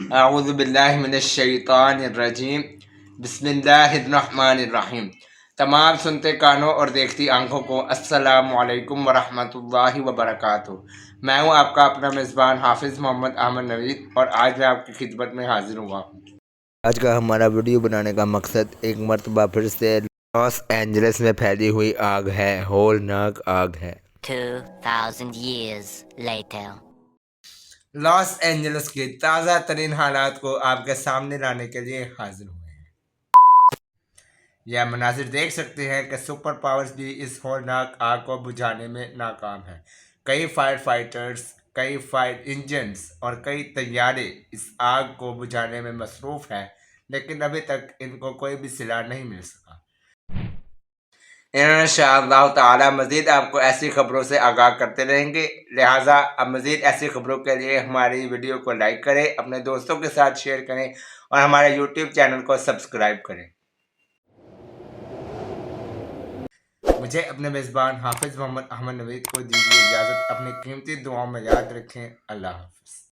اعوذ باللہ من الشیطان الرجیم بسم اللہ الرحمن الرحیم۔ تمام سنتے کانوں اور دیکھتی آنکھوں کو السلام علیکم ورحمۃ اللہ وبرکاتہ۔ میں ہوں آپ کا اپنا میزبان حافظ محمد احمد نوید، اور آج میں آپ کی خدمت میں حاضر ہوا ہوں۔ آج کا ہمارا ویڈیو بنانے کا مقصد ایک مرتبہ پھر سے لاس اینجلس میں پھیلی ہوئی آگ ہے، ہولناک آگ ہے۔ 2000 years later. لاس اینجلس کے تازہ ترین حالات کو آپ کے سامنے لانے کے لیے حاضر ہوئے ہیں۔ یہ مناظر دیکھ سکتے ہیں کہ سپر پاورز بھی اس ہولناک آگ کو بجھانے میں ناکام ہیں۔ کئی فائر فائٹرز، کئی فائر انجنز اور کئی طیارے اس آگ کو بجھانے میں مصروف ہیں، لیکن ابھی تک ان کو کوئی بھی صلاح نہیں مل سکا۔ انشاءاللہ تعالی مزید آپ کو ایسی خبروں سے آگاہ کرتے رہیں گے، لہٰذا اب مزید ایسی خبروں کے لیے ہماری ویڈیو کو لائک کریں، اپنے دوستوں کے ساتھ شیئر کریں اور ہمارے یوٹیوب چینل کو سبسکرائب کریں۔ مجھے اپنے میزبان حافظ محمد احمد نوید کو دیجیے اجازت۔ اپنی قیمتی دعاؤں میں یاد رکھیں۔ اللہ حافظ۔